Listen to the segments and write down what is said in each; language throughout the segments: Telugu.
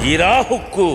హీరా హుక్కు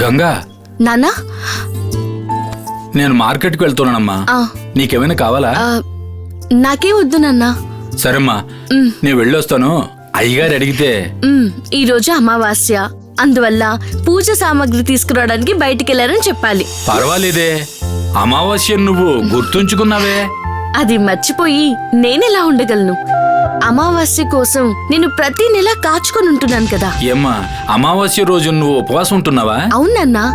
గంగా నాన్నా నేను మార్కెట్కి వెళ్తున్నానమ్మా. నీకేమైనా కావాలా? నాకే వద్దు నాన్నా. సరేమ్మా, నేను వెళ్ళొస్తాను. అయ్యగారు అడిగితే ఈ రోజు అమావాస్య, అందువల్ల పూజ సామాగ్రి తీసుకురావడానికి బయటికి వెళ్ళారని చెప్పాలి. పర్వాలేదే, అమావాస్య నువ్వు గుర్తుంచుకున్నావే. అది మర్చిపోయి నేనెలా ఉండగలను? అమావాస్య కోసం నేను ప్రతి నెల కాచుకొని ఉంటున్నాను కదా. ఏమ్మా, అమావాస్య రోజు నువ్వు ఉపవాసం ఉంటున్నావా? అవునన్నా,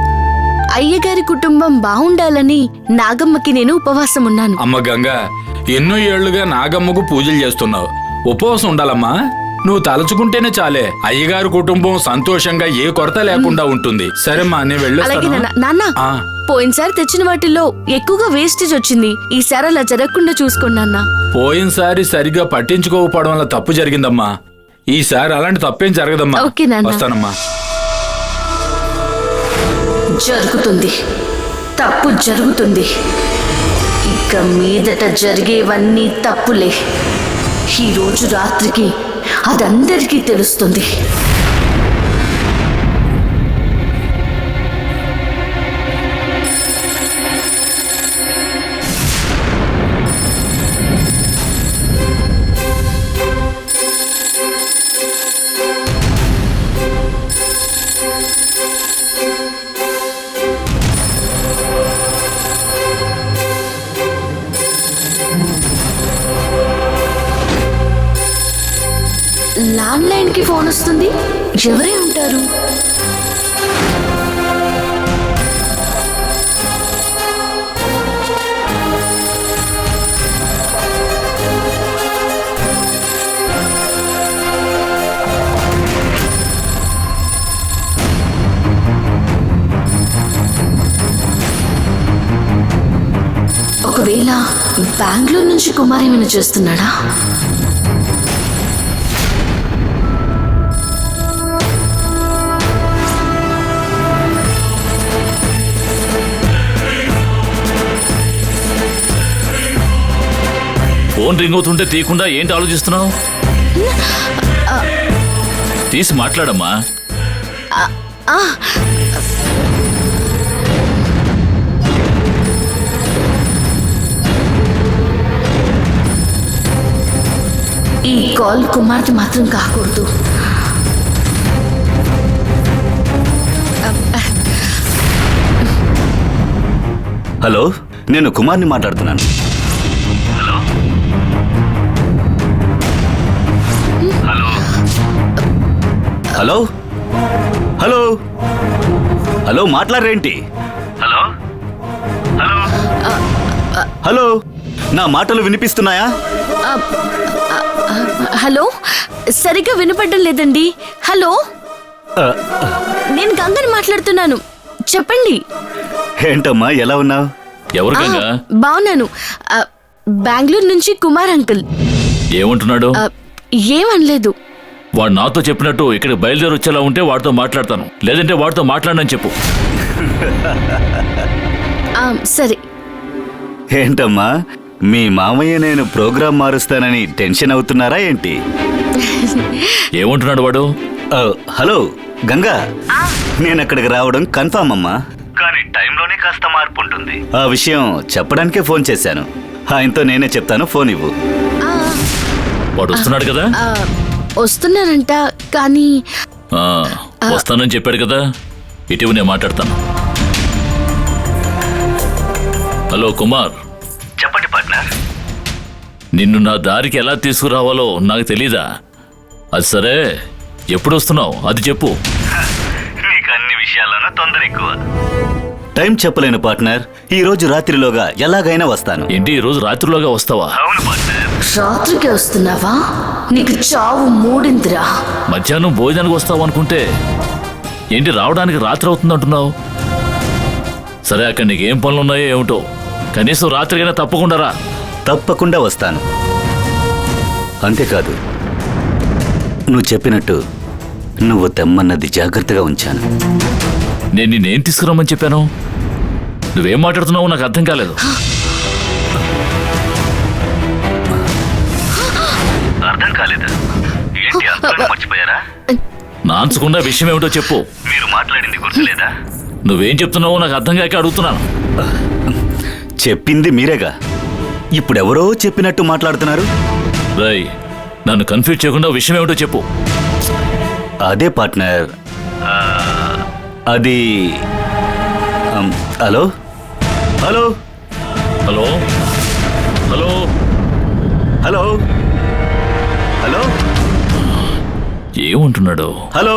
అయ్యగారి కుటుంబం బాగుండాలని నాగమ్మకి నేను ఉపవాసం ఉన్నాను. అమ్మ గంగా, ఎన్నో ఏళ్లుగా నాగమ్మకు పూజలు చేస్తున్నావు. ఉపవాసం ఉండాలమ్మా. నువ్వు తలుచుకుంటేనే చాలే, అయ్యగారి కుటుంబం సంతోషంగా ఏ కొరత లేకుండా ఉంటుంది. సరేమ్మా, నేను వెళ్ళొస్తాను. నాన్న, పోయినసారి తెచ్చిన వాటిల్లో ఎక్కువగా వేస్టేజ్ వచ్చింది. ఈసారి అలా జరగకుండా చూసుకోండి అన్న. పోయినసారి సరిగా పట్టించుకోకపోవడం వల్ల తప్పు జరిగిందమ్మా. ఈసారి అలాంటి తప్పేం జరగదమ్మా. వస్తానమ్మా. జరుగుతుంది, తప్పు జరుగుతుంది. ఇక మీదట జరిగేవన్నీ తప్పులే. ఈ రోజు రాత్రికి అదందరికీ తెలుస్తుంది. ల్యాండ్ లైన్ కి ఫోన్ వస్తుంది. ఎవరే ఉంటారు? ఒకవేళ బెంగళూరు నుంచి కుమార్ ఏమైనా చేస్తున్నాడా? ఫోన్ రింగ్ అవుతుంటే తీయకుండా ఏంటి ఆలోచిస్తున్నావు? తీసి మాట్లాడమ్మా. ఈ కాల్ కుమార్తె మాత్రం కాకూడదు. హలో, నేను కుమార్ని మాట్లాడుతున్నాను. హలో హలో హలో మాట్లాడరేంటి? హలో హలో హలో నా మాటలు వినిపిస్తున్నాయా? హలో సరిగ్గా వినపడడం లేదండి. హలో నేను గంగని మాట్లాడుతున్నాను, చెప్పండి. ఏంటమ్మా ఎలా ఉన్నావు? ఎవరు ఆ, గంగా? బాగున్నాను. బెంగళూరు నుంచి కుమార్ అంకుల్. ఏమంటున్నాడు? ఏమనలేదు. వాడు నాతో చెప్పినట్టు ఇక్కడ బయలుదేరి వచ్చేలా ఉంటే వాడితో మాట్లాడతాను, లేదంటే వాడితో మాట్లాడనని చెప్పు. సరే. ఏంటమ్మా మీ మామయ్య నేను ప్రోగ్రాం మారుస్తానని టెన్షన్ అవుతున్నారా ఏంటి? ఏమంటున్నాడు వాడు? హలో గంగా, నేను అక్కడికి రావడం కన్ఫామ్ అమ్మా, కానీ టైంలోనే కాస్త మార్పు ఉంటుంది. ఆ విషయం చెప్పడానికే ఫోన్ చేశాను. ఆయనతో నేనే చెప్తాను, ఫోన్ ఇవ్వు. వాడు వస్తున్నాడు కదా? వస్తున్నారంట, కానీ ఆ, వస్తానని చెప్పాడు కదా. ఇటీవల నేను మాట్లాడతాను. హలో కుమార్. చెప్పండి పార్ట్నర్. నిన్ను నా దారికి ఎలా తీసుకురావాలో నాకు తెలీదా? అది సరే, ఎప్పుడు వస్తున్నావు అది చెప్పు. నీకు అన్ని విషయాల్లోనూ తొందర ఎక్కువ. టైం చెప్పలేను పార్ట్నర్, ఈ రోజు రాత్రిలోగా ఎలాగైనా వస్తాను. ఏంటి ఈ రోజు రాత్రిలోగా వస్తావా? అవును పార్ట్నర్. రాత్రికి వస్తున్నావా? నీకు చావు మూడిందిరా. మధ్యాహ్నం భోజనానికి వస్తావు అనుకుంటే ఏంటి రావడానికి రాత్రి అవుతుందంటున్నావు? సరే, అక్కడ నీకేం పనులు ఉన్నాయో ఏమిటో, కనీసం రాత్రికైనా తప్పకుండా రా. తప్పకుండా వస్తాను. అంతేకాదు, నువ్వు చెప్పినట్టు నువ్వు తెమ్మన్నది జాగ్రత్తగా ఉంచాను. నేను నిన్నేం తీసుకురమ్మని చెప్పాను? నువ్వేం మాట్లాడుతున్నావో నాకు అర్థం కాలేదు. అర్థం కాలేదు ఏంటి? అర్థం మర్చిపోయారా? నాన్చకుండా విషయం ఏమిటో చెప్పు. మీరు మాట్లాడింది గుర్తులేదా? నువ్వేం చెప్తున్నావో నాకు అర్థం కాక అడుగుతున్నాను. చెప్పింది మీరేగా, ఇప్పుడెవరో చెప్పినట్టు మాట్లాడుతున్నారు. రై, నన్ను కన్ఫ్యూజ్ చేయకుండా విషయం ఏమిటో చెప్పు. అదే పార్ట్నర్, అది hello hello hello hello hello hello ఏమంటున్నాడు? హలో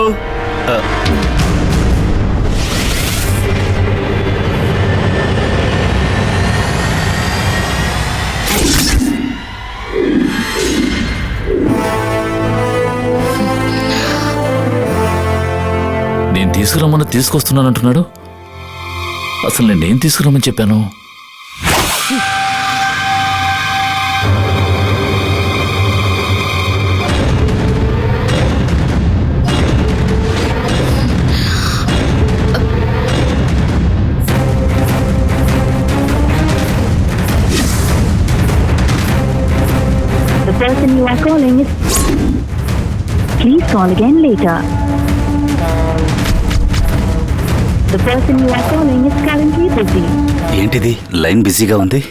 నేను తీసుకురమ్మని తీసుకొస్తున్నానంటున్నాడు. అసలు నేనేం తీసుకురమ్మని చెప్పాను? The person you are calling is... Please call again later. The person you are calling is currently busy. ఏంటిది లైన్ బిజీగా ఉంది?